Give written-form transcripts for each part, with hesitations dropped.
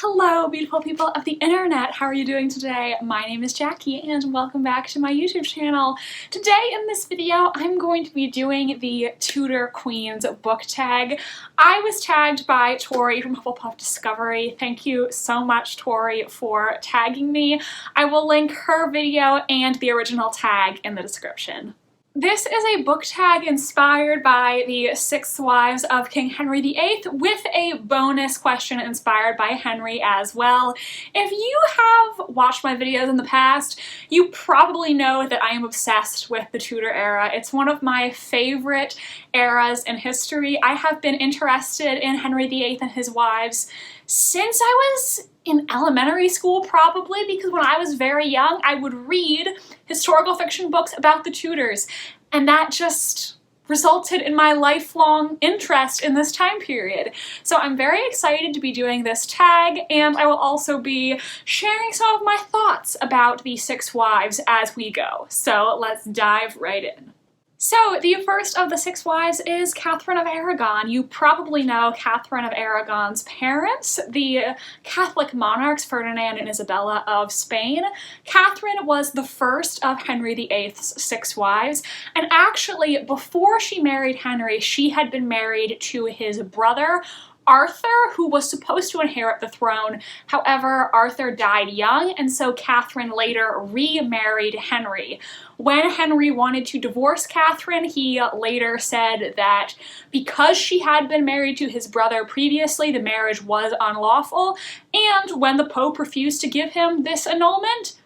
Hello, beautiful people of the internet. How are you doing today? My name is Jackie and welcome back to my YouTube channel. Today in this video, I'm going to be doing the Tudor Queens book tag. I was tagged by Tori from Hufflepuff Discovery. Thank you so much, Tori, for tagging me. I will link her video and the original tag in the description. This is a book tag inspired by the 6 wives of King Henry VIII with a bonus question inspired by Henry as well. If you have watched my videos in the past, you probably know that I am obsessed with the Tudor era. It's one of my favorite eras in history. I have been interested in Henry VIII and his wives since I was in elementary school, probably, because when I was very young, I would read historical fiction books about the Tudors, and that just resulted in my lifelong interest in this time period. So I'm very excited to be doing this tag, and I will also be sharing some of my thoughts about the 6 wives as we go. So let's dive right in. So the first of the 6 wives is Katherine of Aragon. You probably know Katherine of Aragon's parents, the Catholic monarchs Ferdinand and Isabella of Spain. Katherine was the first of Henry VIII's 6 wives, and actually before she married Henry, she had been married to his brother, Arthur, who was supposed to inherit the throne. However, Arthur died young, and so Katherine later remarried Henry. When Henry wanted to divorce Katherine, he later said that because she had been married to his brother previously, the marriage was unlawful, and when the Pope refused to give him this annulment,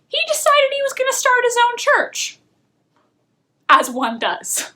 he decided he was going to start his own church. As one does.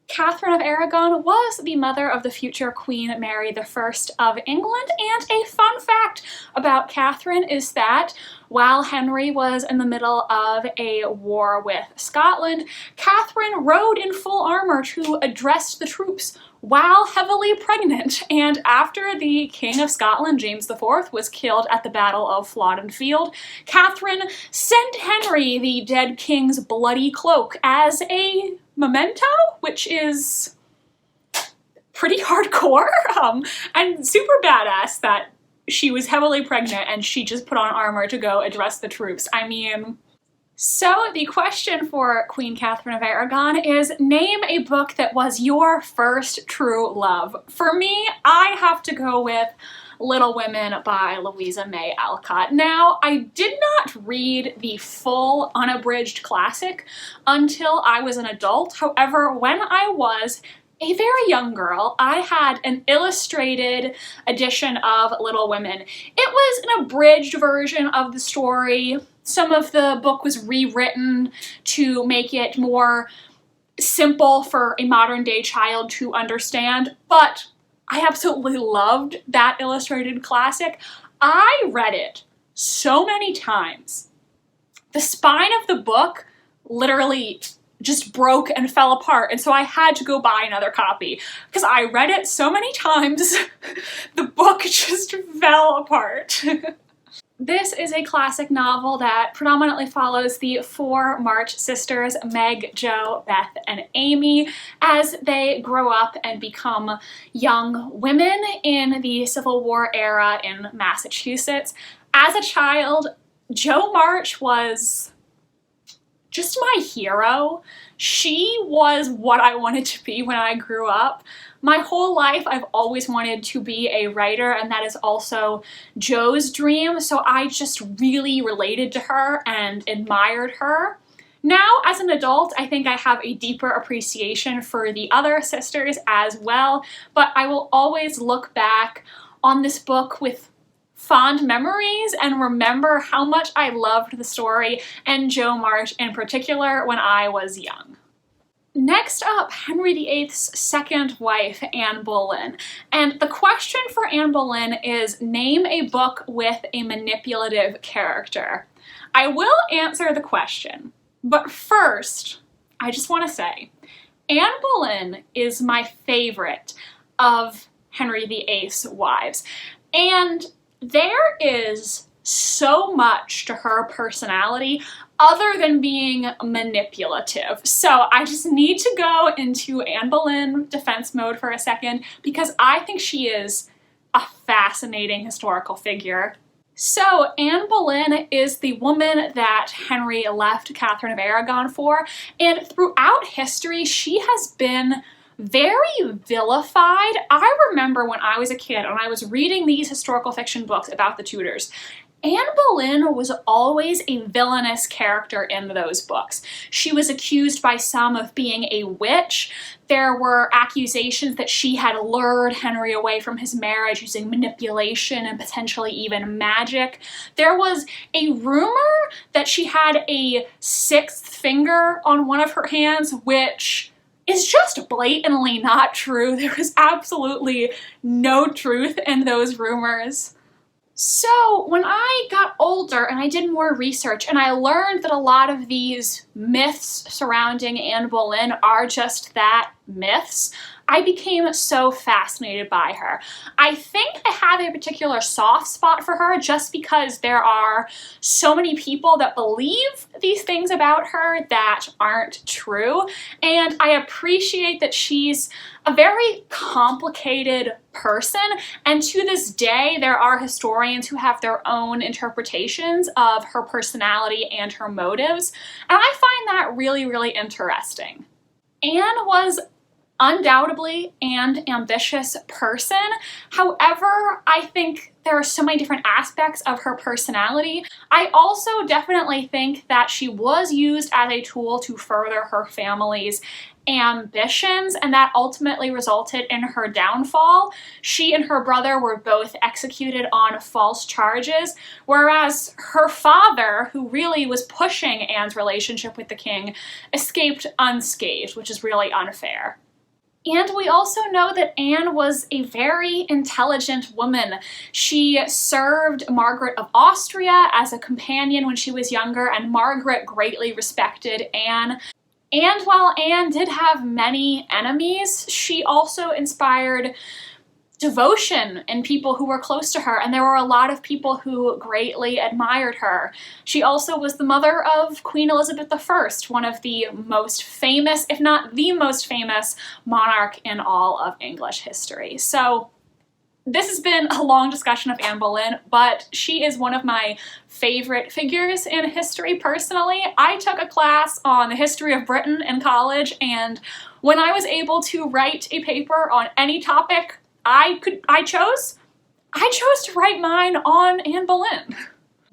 Katherine of Aragon was the mother of the future Queen Mary I of England, and a fun fact about Katherine is that while Henry was in the middle of a war with Scotland, Katherine rode in full armor to address the troops while heavily pregnant, and after the King of Scotland, James IV, was killed at the Battle of Flodden Field, Katherine sent Henry the dead king's bloody cloak as a memento, which is pretty hardcore and super badass that she was heavily pregnant and she just put on armor to go address the troops. I mean, so the question for Queen Katherine of Aragon is, name a book that was your first true love. For me, I have to go with Little Women by Louisa May Alcott. Now, I did not read the full unabridged classic until I was an adult. However, when I was a very young girl, I had an illustrated edition of Little Women. It was an abridged version of the story. Some of the book was rewritten to make it more simple for a modern day child to understand, but I absolutely loved that illustrated classic. I read it so many times. The spine of the book literally just broke and fell apart, and so I had to go buy another copy because I read it so many times, the book just fell apart. This is a classic novel that predominantly follows the 4 March sisters, Meg, Jo, Beth, and Amy, as they grow up and become young women in the Civil War era in Massachusetts. As a child, Jo March was just my hero. She was what I wanted to be when I grew up. My whole life, I've always wanted to be a writer, and that is also Jo's dream, so I just really related to her and admired her. Now, as an adult, I think I have a deeper appreciation for the other sisters as well, but I will always look back on this book with fond memories and remember how much I loved the story and Jo March in particular when I was young. Next up, Henry VIII's second wife, Anne Boleyn. And the question for Anne Boleyn is, name a book with a manipulative character. I will answer the question, but first, I just want to say, Anne Boleyn is my favorite of Henry VIII's wives. And there is so much to her personality other than being manipulative. So I just need to go into Anne Boleyn defense mode for a second because I think she is a fascinating historical figure. So Anne Boleyn is the woman that Henry left Katherine of Aragon for, and throughout history she has been very vilified. I remember when I was a kid and I was reading these historical fiction books about the Tudors, Anne Boleyn was always a villainous character in those books. She was accused by some of being a witch. There were accusations that she had lured Henry away from his marriage using manipulation and potentially even magic. There was a rumor that she had a sixth finger on one of her hands, which is just blatantly not true. There is absolutely no truth in those rumors. So when I got older and I did more research and I learned that a lot of these myths surrounding Anne Boleyn are just that, myths, I became so fascinated by her. I think I have a particular soft spot for her just because there are so many people that believe these things about her that aren't true, and I appreciate that she's a very complicated person, and to this day there are historians who have their own interpretations of her personality and her motives, and I find that really, really interesting. Anne was undoubtedly an ambitious person. However, I think there are so many different aspects of her personality. I also definitely think that she was used as a tool to further her family's ambitions, and that ultimately resulted in her downfall. She and her brother were both executed on false charges, whereas her father, who really was pushing Anne's relationship with the king, escaped unscathed, which is really unfair. And we also know that Anne was a very intelligent woman. She served Margaret of Austria as a companion when she was younger, and Margaret greatly respected Anne. And while Anne did have many enemies, she also inspired devotion in people who were close to her, and there were a lot of people who greatly admired her. She also was the mother of Queen Elizabeth I, one of the most famous, if not the most famous, monarch in all of English history. So this has been a long discussion of Anne Boleyn, but she is one of my favorite figures in history personally. I took a class on the history of Britain in college, and when I was able to write a paper on any topic I chose to write mine on Anne Boleyn.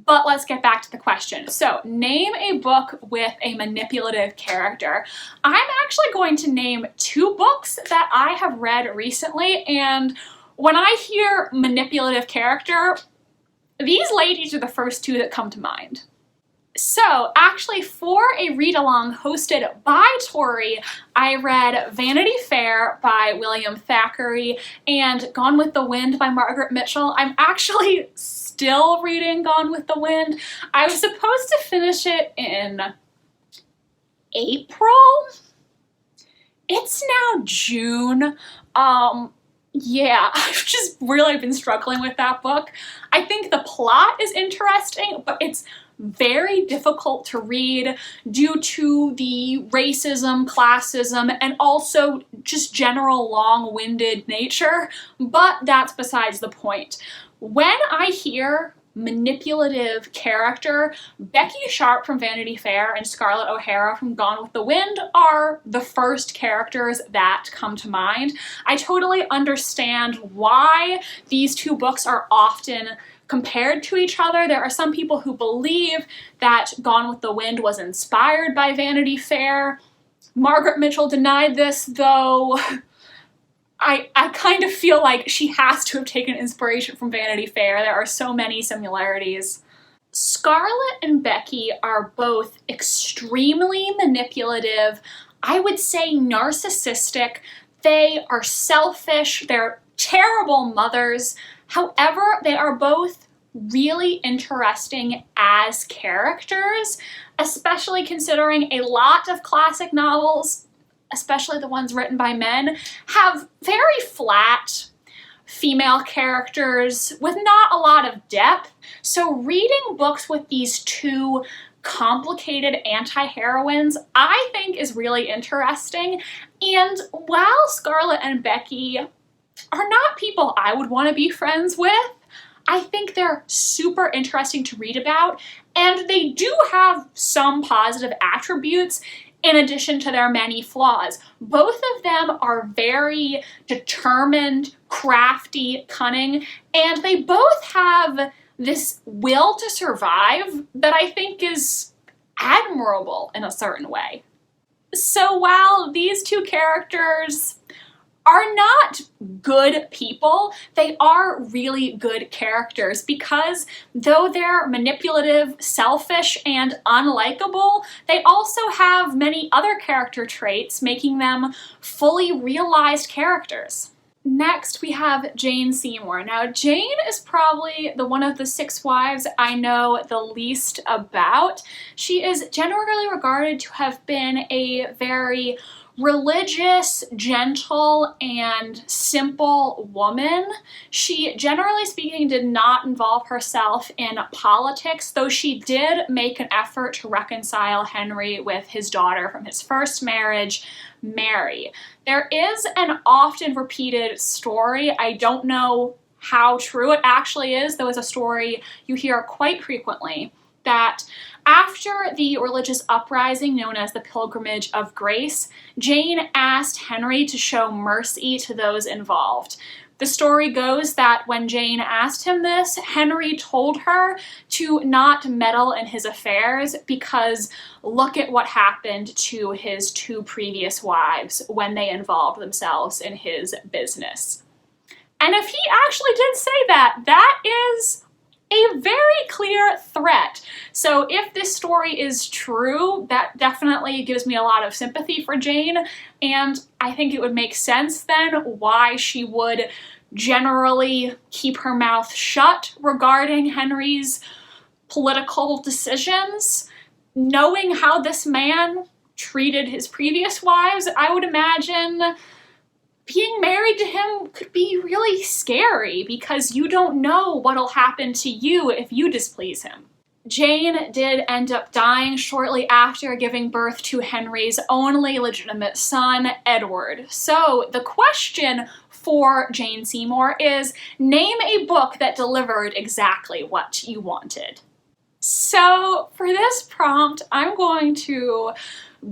But let's get back to the question. So, name a book with a manipulative character. I'm actually going to name two books that I have read recently, and when I hear manipulative character, these ladies are the first two that come to mind. So, actually, for a read-along hosted by Tori, I read Vanity Fair by William Thackeray and Gone with the Wind by Margaret Mitchell. I'm actually still reading Gone with the Wind. I was supposed to finish it in April. It's now June. Yeah, I've just really been struggling with that book. I think the plot is interesting, but it's very difficult to read due to the racism, classism, and also just general long-winded nature, but that's besides the point. When I hear manipulative character, Becky Sharp from Vanity Fair and Scarlett O'Hara from Gone with the Wind are the first characters that come to mind. I totally understand why these two books are often compared to each other. There are some people who believe that Gone with the Wind was inspired by Vanity Fair. Margaret Mitchell denied this, though I kind of feel like she has to have taken inspiration from Vanity Fair. There are so many similarities. Scarlett and Becky are both extremely manipulative, I would say narcissistic. They are selfish, they're terrible mothers. However, they are both really interesting as characters, especially considering a lot of classic novels, especially the ones written by men, have very flat female characters with not a lot of depth. So reading books with these two complicated anti-heroines, I think is really interesting. And while Scarlett and Becky are not people I would want to be friends with. I think they're super interesting to read about, and they do have some positive attributes in addition to their many flaws. Both of them are very determined, crafty, cunning, and they both have this will to survive that I think is admirable in a certain way. So while these two characters are not good people, they are really good characters because though they're manipulative, selfish, and unlikable, they also have many other character traits, making them fully realized characters. Next, we have Jane Seymour. Now, Jane is probably the one of the 6 wives I know the least about. She is generally regarded to have been a very religious, gentle, and simple woman. She, generally speaking, did not involve herself in politics, though she did make an effort to reconcile Henry with his daughter from his first marriage, Mary. There is an often repeated story. I don't know how true it actually is, though it's a story you hear quite frequently, that after the religious uprising known as the Pilgrimage of Grace, Jane asked Henry to show mercy to those involved. The story goes that when Jane asked him this, Henry told her to not meddle in his affairs because look at what happened to his 2 previous wives when they involved themselves in his business. And if he actually did say that, that is a very clear threat. So if this story is true, that definitely gives me a lot of sympathy for Jane, and I think it would make sense then why she would generally keep her mouth shut regarding Henry's political decisions. Knowing how this man treated his previous wives, I would imagine being married to him could be really scary because you don't know what'll happen to you if you displease him. Jane did end up dying shortly after giving birth to Henry's only legitimate son, Edward. So the question for Jane Seymour is, name a book that delivered exactly what you wanted. So for this prompt, I'm going to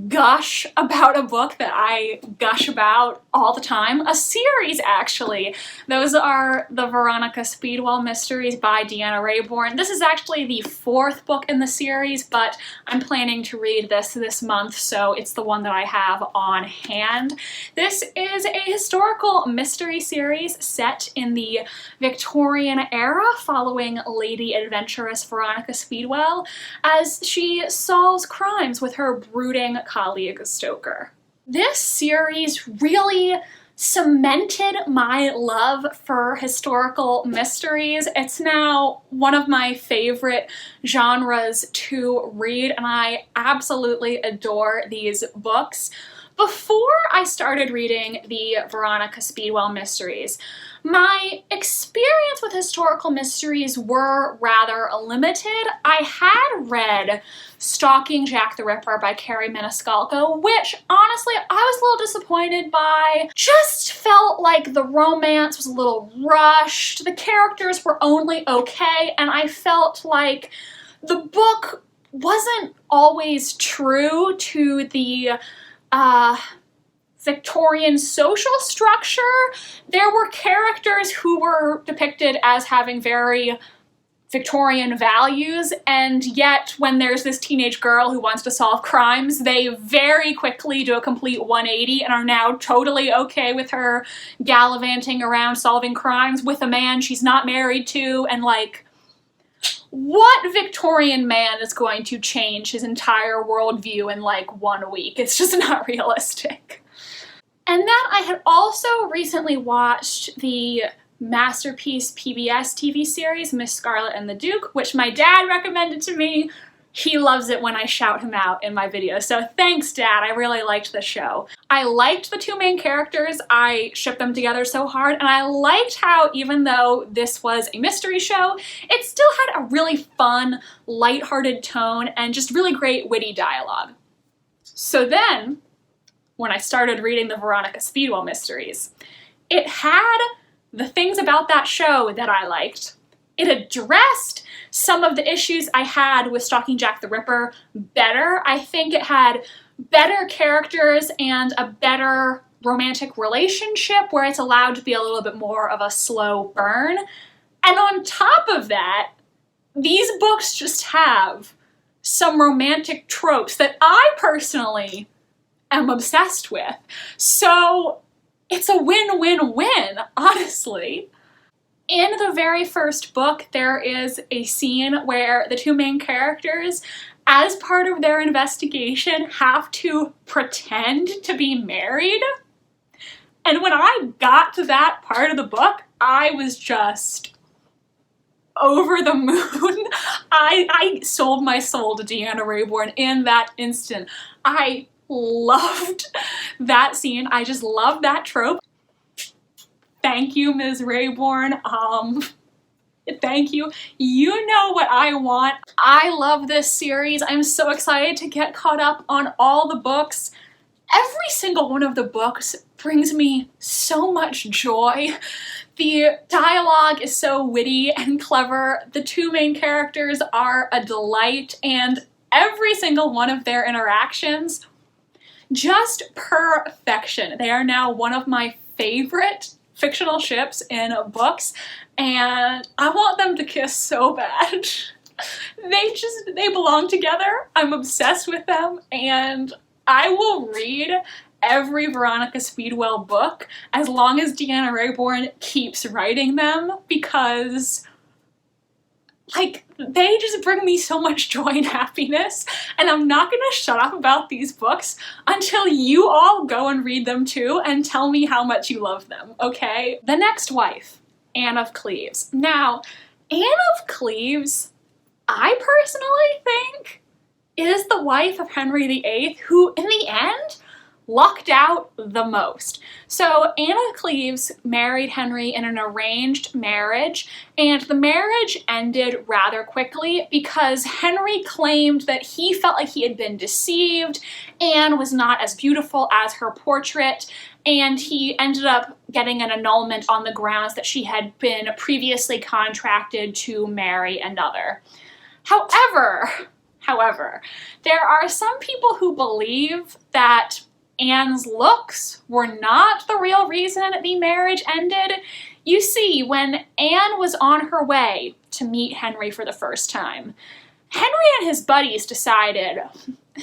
gush about a book that I gush about all the time. A series, actually. Those are the Veronica Speedwell mysteries by Deanna Raybourn. This is actually the 4th book in the series, but I'm planning to read this month, so it's the one that I have on hand. This is a historical mystery series set in the Victorian era following lady adventuress Veronica Speedwell as she solves crimes with her brooding colleague Stoker. This series really cemented my love for historical mysteries. It's now one of my favorite genres to read, and I absolutely adore these books. Before I started reading the Veronica Speedwell mysteries, my experience with historical mysteries were rather limited. I had read Stalking Jack the Ripper by Carrie Maniscalco, which honestly I was a little disappointed by. Just felt like the romance was a little rushed, the characters were only okay, and I felt like the book wasn't always true to the Victorian social structure. There were characters who were depicted as having very Victorian values, and yet when there's this teenage girl who wants to solve crimes, they very quickly do a complete 180 and are now totally okay with her gallivanting around solving crimes with a man she's not married to, and like, what Victorian man is going to change his entire worldview in like 1 week? It's just not realistic. And then I had also recently watched the masterpiece PBS TV series, Miss Scarlet and the Duke, which my dad recommended to me. He loves it when I shout him out in my videos, so thanks, Dad. I really liked the show. I liked the 2 main characters. I shipped them together so hard, and I liked how, even though this was a mystery show, it still had a really fun, lighthearted tone and just really great witty dialogue. So then, when I started reading the Veronica Speedwell mysteries, It had the things about that show that I liked. It addressed some of the issues I had with Stalking Jack the Ripper better. I think it had better characters and a better romantic relationship where it's allowed to be a little bit more of a slow burn. And on top of that, these books just have some romantic tropes that I personally am obsessed with. So it's a win-win-win, honestly. In the very first book, there is a scene where the two main characters, as part of their investigation, have to pretend to be married. And when I got to that part of the book, I was just over the moon. I sold my soul to Deanna Raybourn in that instant. I loved that scene. I just loved that trope. Thank you, Ms. Raybourn. Thank you. You know what I want. I love this series. I'm so excited to get caught up on all the books. Every single one of the books brings me so much joy. The dialogue is so witty and clever. The two main characters are a delight, and every single one of their interactions, just perfection. They are now one of my favorite fictional ships in books, and I want them to kiss so bad. They belong together. I'm obsessed with them, and I will read every Veronica Speedwell book as long as Deanna Raybourn keeps writing them, because like, they just bring me so much joy and happiness, and I'm not gonna shut up about these books until you all go and read them too and tell me how much you love them, okay? The next wife, Anne of Cleves. Now, Anne of Cleves, I personally think, is the wife of Henry VIII, who in the end lucked out the most. So Anne of Cleves married Henry in an arranged marriage, and the marriage ended rather quickly because Henry claimed that he felt like he had been deceived. Anne was not as beautiful as her portrait, and he ended up getting an annulment on the grounds that she had been previously contracted to marry another. However, there are some people who believe that Anne's looks were not the real reason the marriage ended. You see, when Anne was on her way to meet Henry for the first time, Henry and his buddies decided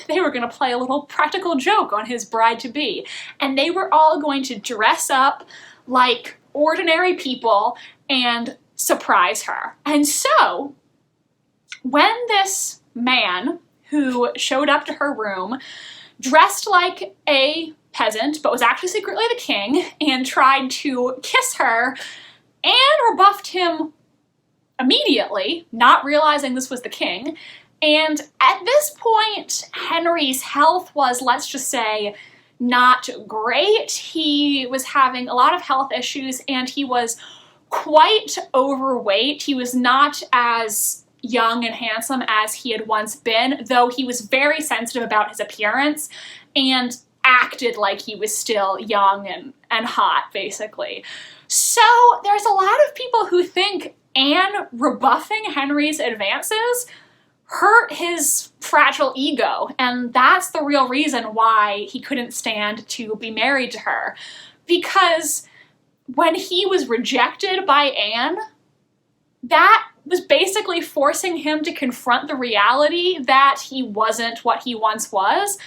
they were going to play a little practical joke on his bride-to-be, and they were all going to dress up like ordinary people and surprise her. And so, when this man who showed up to her room dressed like a peasant, but was actually secretly the king, and tried to kiss her, Anne rebuffed him immediately, not realizing this was the king. And at this point, Henry's health was, let's just say, not great. He was having a lot of health issues, and he was quite overweight. He was not as young and handsome as he had once been, though he was very sensitive about his appearance and acted like he was still young and hot, basically. So there's a lot of people who think Anne rebuffing Henry's advances hurt his fragile ego, and that's the real reason why he couldn't stand to be married to her. Because when he was rejected by Anne, that was basically forcing him to confront the reality that he wasn't what he once was,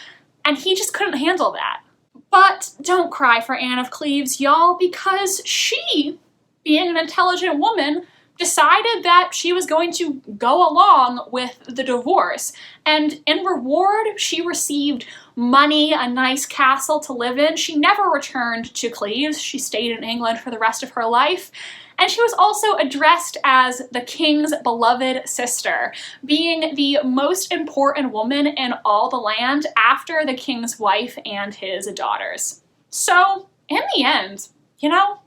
and he just couldn't handle that. But don't cry for Anne of Cleves, y'all, because she, being an intelligent woman, decided that she was going to go along with the divorce, and in reward, she received money, a nice castle to live in. She never returned to Cleves. She stayed in England for the rest of her life. And she was also addressed as the king's beloved sister, being the most important woman in all the land after the king's wife and his daughters. So, in the end, you know,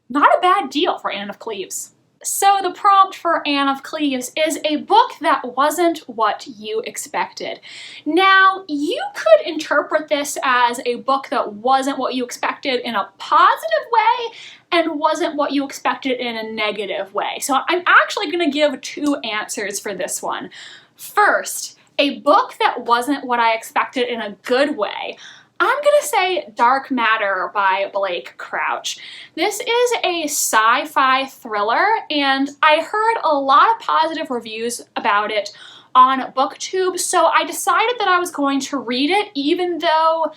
not a bad deal for Anne of Cleves. So the prompt for Anne of Cleves is a book that wasn't what you expected. Now, you could interpret this as a book that wasn't what you expected in a positive way and wasn't what you expected in a negative way. So I'm actually going to give two answers for this one. First, a book that wasn't what I expected in a good way. I'm gonna say Dark Matter by Blake Crouch. This is a sci-fi thriller, and I heard a lot of positive reviews about it on BookTube, so I decided that I was going to read it, even though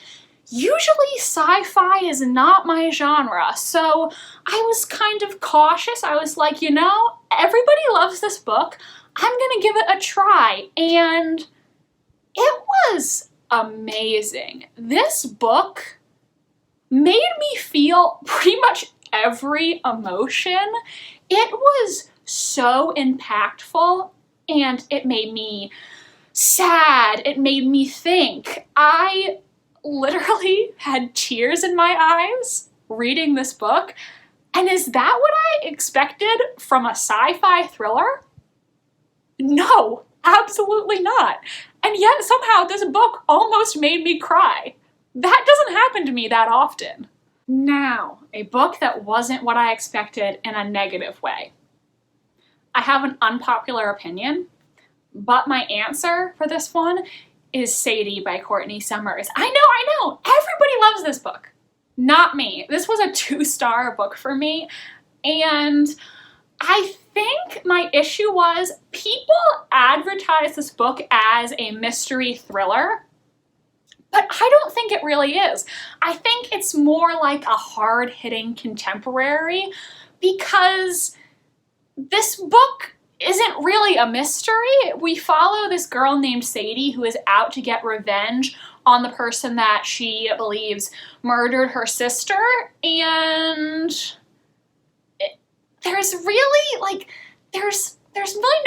usually sci-fi is not my genre. So I was kind of cautious. I was like, you know, everybody loves this book. I'm gonna give it a try, and it was amazing. This book made me feel pretty much every emotion. It was so impactful, and it made me sad. It made me think. I literally had tears in my eyes reading this book. And is that what I expected from a sci-fi thriller? No, absolutely not. And yet somehow this book almost made me cry. That doesn't happen to me that often. Now, a book that wasn't what I expected in a negative way. I have an unpopular opinion, but my answer for this one is Sadie by Courtney Summers. I know, everybody loves this book. Not me. This was a 2-star book for me, and I think my issue was people advertise this book as a mystery thriller, but I don't think it really is. I think it's more like a hard-hitting contemporary, because this book isn't really a mystery. We follow this girl named Sadie who is out to get revenge on the person that she believes murdered her sister, and there's really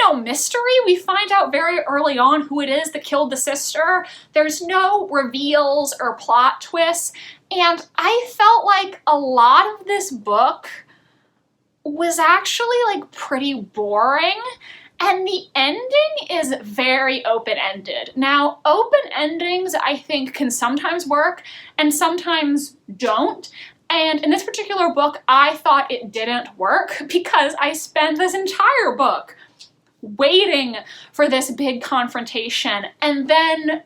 no mystery. We find out very early on who it is that killed the sister. There's no reveals or plot twists, and I felt like a lot of this book was actually like pretty boring, and the ending is very open-ended. Now, open endings I think can sometimes work and sometimes don't. And in this particular book, I thought it didn't work because I spent this entire book waiting for this big confrontation, and then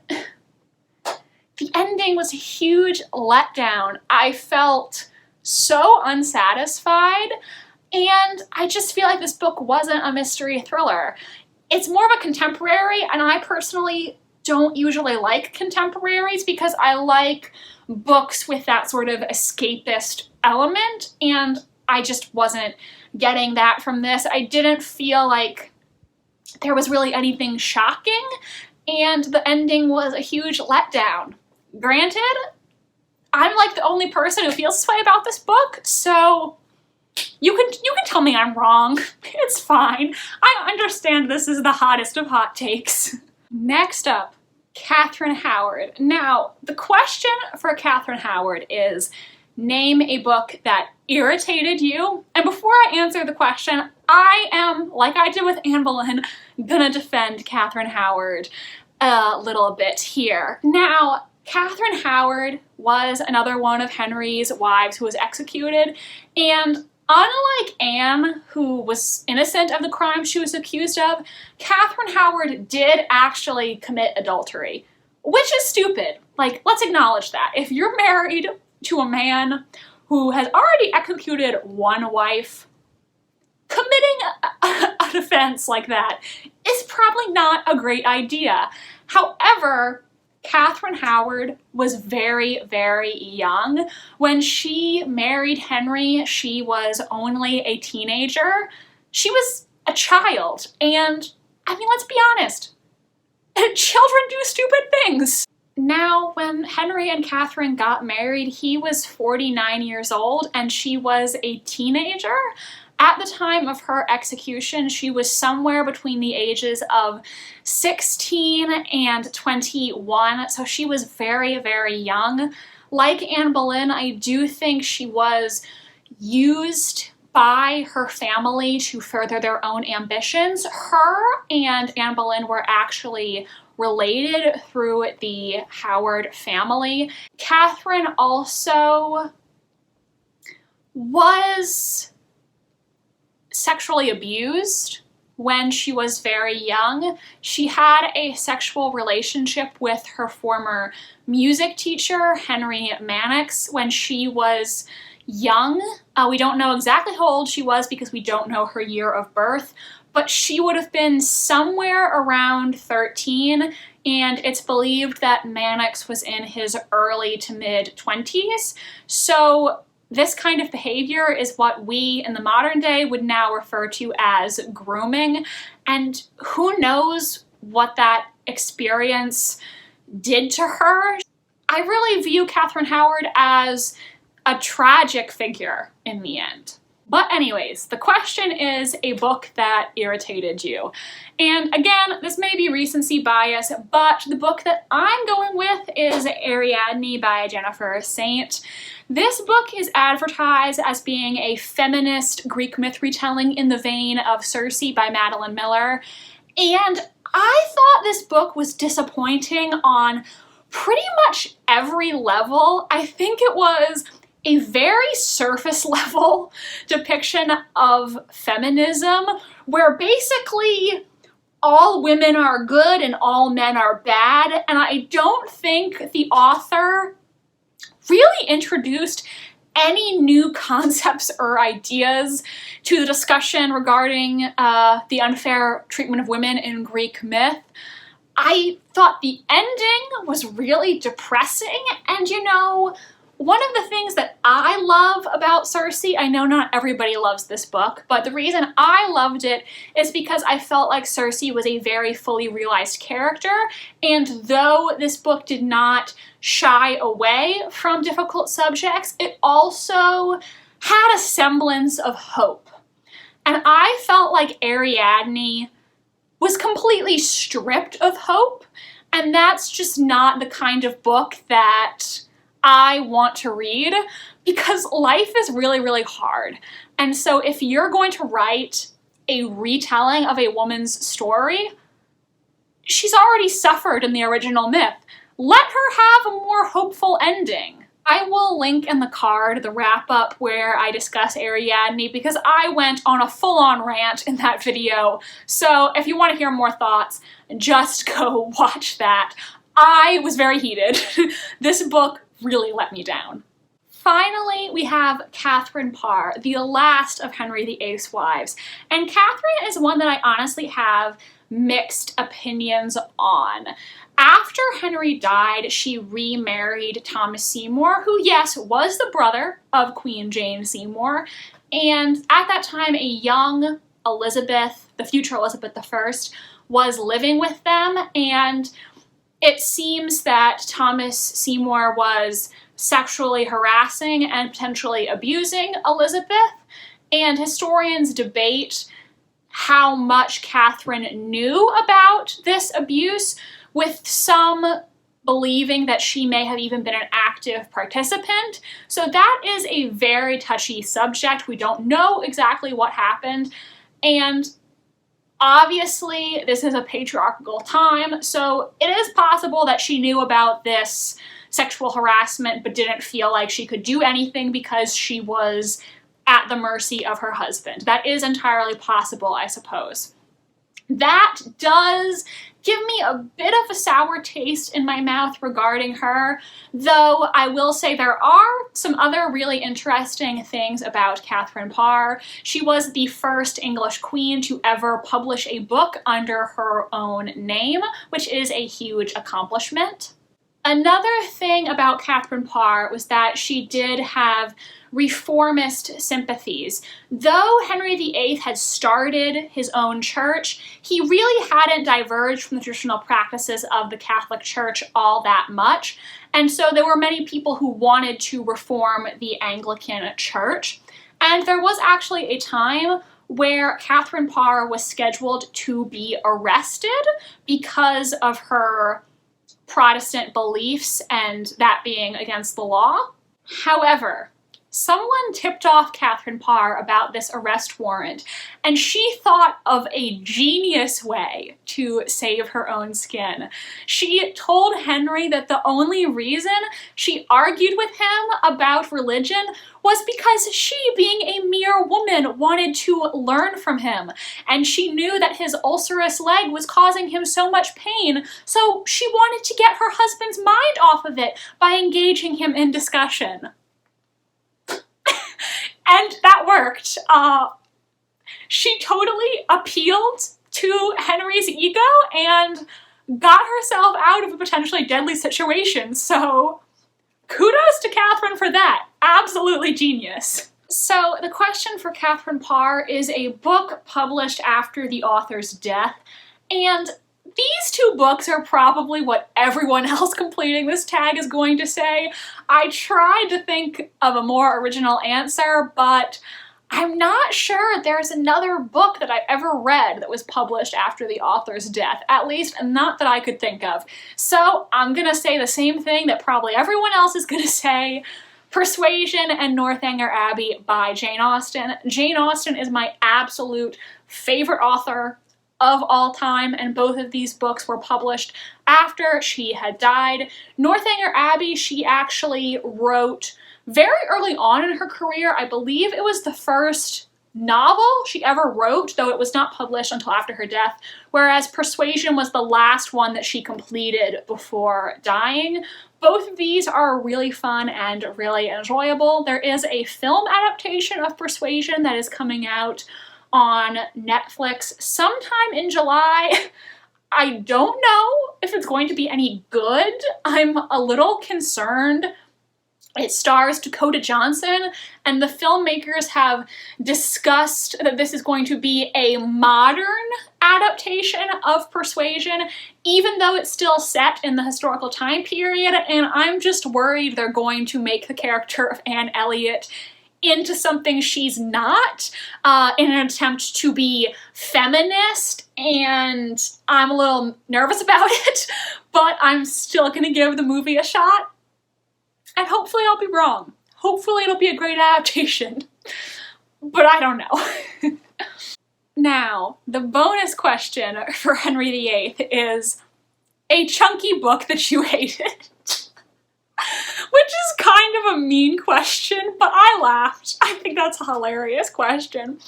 the ending was a huge letdown. I felt so unsatisfied, and I just feel like this book wasn't a mystery thriller. It's more of a contemporary, and I personally don't usually like contemporaries because I like books with that sort of escapist element, and I just wasn't getting that from this. I didn't feel like there was really anything shocking, and the ending was a huge letdown. Granted, I'm like the only person who feels this way about this book, so you can tell me I'm wrong. It's fine. I understand this is the hottest of hot takes. Next up, Katherine Howard. Now, the question for Katherine Howard is, name a book that irritated you. And before I answer the question, I am, like I did with Anne Boleyn, gonna defend Katherine Howard a little bit here. Now, Katherine Howard was another one of Henry's wives who was executed, and unlike Anne, who was innocent of the crime she was accused of, Katherine Howard did actually commit adultery, which is stupid. Like, let's acknowledge that. If you're married to a man who has already executed one wife, committing an offense like that is probably not a great idea. However, Katherine Howard was very, very young. When she married Henry, she was only a teenager. She was a child, and I mean, let's be honest, children do stupid things. Now, when Henry and Katherine got married, he was 49 years old and she was a teenager. At the time of her execution, she was somewhere between the ages of 16 and 21, so she was very, very young. Like Anne Boleyn, I do think she was used by her family to further their own ambitions. Her and Anne Boleyn were actually related through the Howard family. Katherine also was sexually abused when she was very young. She had a sexual relationship with her former music teacher, Henry Mannix, when she was young. We don't know exactly how old she was because we don't know her year of birth, but she would have been somewhere around 13, and it's believed that Mannix was in his early to mid-20s. So this kind of behavior is what we in the modern day would now refer to as grooming, and who knows what that experience did to her. I really view Katherine Howard as a tragic figure in the end. But anyways, the question is a book that irritated you. And again, this may be recency bias, but the book that I'm going with is Ariadne by Jennifer Saint. This book is advertised as being a feminist Greek myth retelling in the vein of Circe by Madeline Miller. And I thought this book was disappointing on pretty much every level. I think it was a very surface level depiction of feminism where basically all women are good and all men are bad, and I don't think the author really introduced any new concepts or ideas to the discussion regarding the unfair treatment of women in Greek myth. I thought the ending was really depressing, and you know, one of the things that I love about Circe, I know not everybody loves this book, but the reason I loved it is because I felt like Circe was a very fully realized character, and though this book did not shy away from difficult subjects, it also had a semblance of hope. And I felt like Ariadne was completely stripped of hope, and that's just not the kind of book that I want to read, because life is really, really hard. And so if you're going to write a retelling of a woman's story, she's already suffered in the original myth. Let her have a more hopeful ending. I will link in the card the wrap-up where I discuss Ariadne, because I went on a full-on rant in that video. So if you want to hear more thoughts, just go watch that. I was very heated. This book really let me down. Finally, we have Katherine Parr, the last of Henry VIII's wives. And Katherine is one that I honestly have mixed opinions on. After Henry died, she remarried Thomas Seymour, who, yes, was the brother of Queen Jane Seymour. And at that time, a young Elizabeth, the future Elizabeth I, was living with them, and it seems that Thomas Seymour was sexually harassing and potentially abusing Elizabeth, and historians debate how much Katherine knew about this abuse, with some believing that she may have even been an active participant. So that is a very touchy subject. We don't know exactly what happened, and obviously, this is a patriarchal time, so it is possible that she knew about this sexual harassment but didn't feel like she could do anything because she was at the mercy of her husband. That is entirely possible, I suppose. That does give me a bit of a sour taste in my mouth regarding her, though I will say there are some other really interesting things about Katherine Parr. She was the first English queen to ever publish a book under her own name, which is a huge accomplishment. Another thing about Katherine Parr was that she did have reformist sympathies. Though Henry VIII had started his own church, he really hadn't diverged from the traditional practices of the Catholic Church all that much, and so there were many people who wanted to reform the Anglican Church. And there was actually a time where Katherine Parr was scheduled to be arrested because of her Protestant beliefs and that being against the law. However, someone tipped off Katherine Parr about this arrest warrant, and she thought of a genius way to save her own skin. She told Henry that the only reason she argued with him about religion was because she, being a mere woman, wanted to learn from him, and she knew that his ulcerous leg was causing him so much pain, so she wanted to get her husband's mind off of it by engaging him in discussion. And that worked. She totally appealed to Henry's ego and got herself out of a potentially deadly situation, so kudos to Katherine for that. Absolutely genius. So the question for Katherine Parr is a book published after the author's death, and these two books are probably what everyone else completing this tag is going to say. I tried to think of a more original answer, but I'm not sure there's another book that I've ever read that was published after the author's death, at least not that I could think of. So I'm gonna say the same thing that probably everyone else is gonna say: Persuasion and Northanger Abbey by Jane Austen. Jane Austen is my absolute favorite author of all time, and both of these books were published after she had died. Northanger Abbey she actually wrote very early on in her career. I believe it was the first novel she ever wrote, though it was not published until after her death, whereas Persuasion was the last one that she completed before dying. Both of these are really fun and really enjoyable. There is a film adaptation of Persuasion that is coming out on Netflix sometime in July. I don't know if it's going to be any good. I'm a little concerned. It stars Dakota Johnson, and the filmmakers have discussed that this is going to be a modern adaptation of Persuasion, even though it's still set in the historical time period, and I'm just worried they're going to make the character of Anne Elliot into something she's not, in an attempt to be feminist, and I'm a little nervous about it, but I'm still gonna give the movie a shot. And hopefully I'll be wrong. Hopefully it'll be a great adaptation. But I don't know. Now, the bonus question for Henry VIII is a chunky book that you hated. Which is kind of a mean question, but I laughed. I think that's a hilarious question.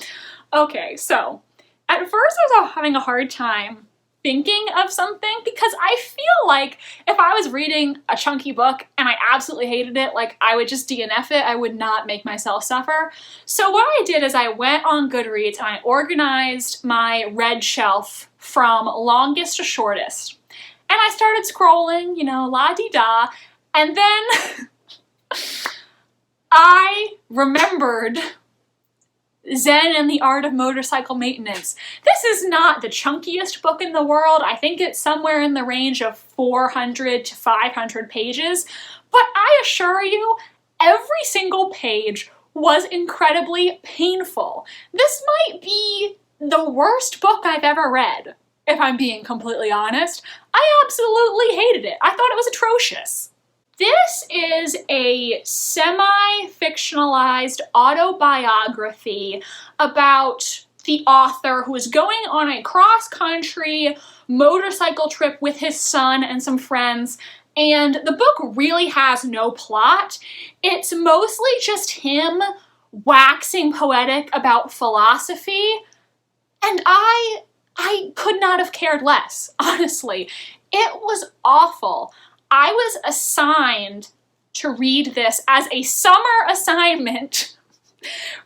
Okay, so at first I was having a hard time thinking of something, because I feel like if I was reading a chunky book and I absolutely hated it, like, I would just DNF it. I would not make myself suffer. So what I did is I went on Goodreads and I organized my read shelf from longest to shortest. And I started scrolling, you know, la-di-da, and then I remembered Zen and the Art of Motorcycle Maintenance. This is not the chunkiest book in the world. I think it's somewhere in the range of 400 to 500 pages, but I assure you, every single page was incredibly painful. This might be the worst book I've ever read, if I'm being completely honest. I absolutely hated it. I thought it was atrocious. This is a semi-fictionalized autobiography about the author who is going on a cross-country motorcycle trip with his son and some friends, and the book really has no plot. It's mostly just him waxing poetic about philosophy, and I could not have cared less, honestly. It was awful. I was assigned to read this as a summer assignment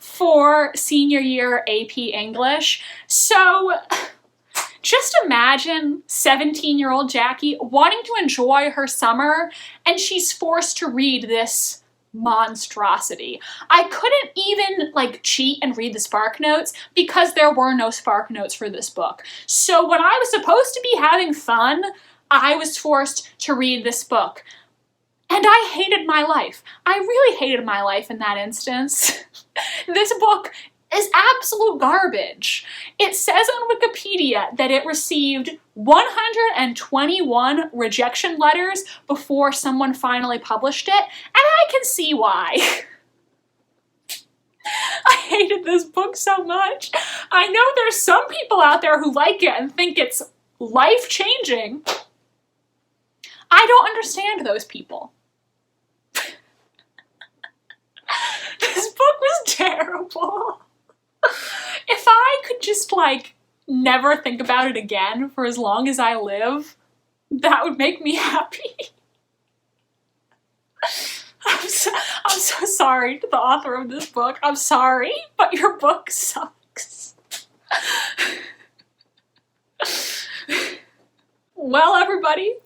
for senior year AP English. So just imagine 17-year-old Jackie wanting to enjoy her summer, and she's forced to read this monstrosity. I couldn't even like cheat and read the Spark Notes because there were no Spark Notes for this book. So when I was supposed to be having fun, I was forced to read this book. And I hated my life. I really hated my life in that instance. This book is absolute garbage. It says on Wikipedia that it received 121 rejection letters before someone finally published it, and I can see why. I hated this book so much. I know there's some people out there who like it and think it's life-changing. I don't understand those people. This book was terrible. If I could just, like, never think about it again for as long as I live, that would make me happy. I'm so sorry to the author of this book. I'm sorry, but your book sucks. Well, everybody,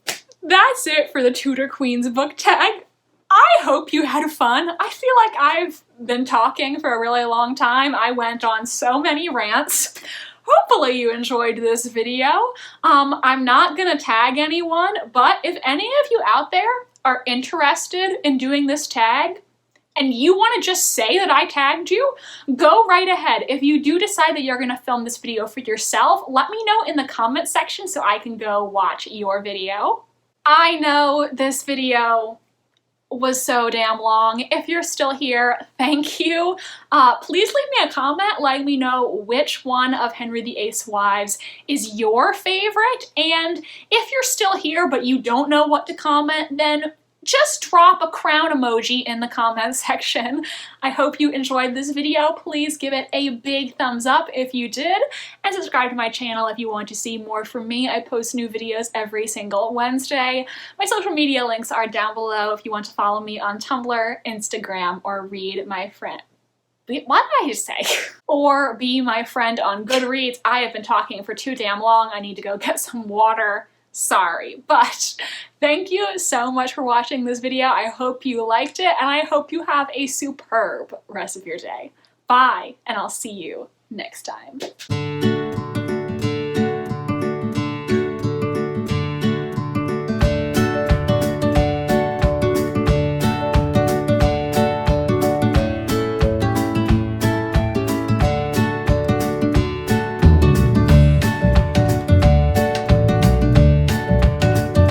that's it for the Tudor Queens book tag. I hope you had fun. I feel like I've been talking for a really long time. I went on so many rants. Hopefully you enjoyed this video. I'm not gonna tag anyone, but if any of you out there are interested in doing this tag, and you want to just say that I tagged you, go right ahead. If you do decide that you're gonna film this video for yourself, let me know in the comment section so I can go watch your video. I know this video was so damn long. If you're still here, thank you. Please leave me a comment, letting me know which one of Henry VIII's wives is your favorite, and if you're still here but you don't know what to comment, then just drop a crown emoji in the comment section. I hope you enjoyed this video. Please give it a big thumbs up if you did, and subscribe to my channel if you want to see more from me. I post new videos every single Wednesday. My social media links are down below if you want to follow me on Tumblr, Instagram, or read my friend. What did I just say? Or be my friend on Goodreads. I have been talking for too damn long. I need to go get some water. Sorry, but thank you so much for watching this video. I hope you liked it, and I hope you have a superb rest of your day. Bye, and I'll see you next time.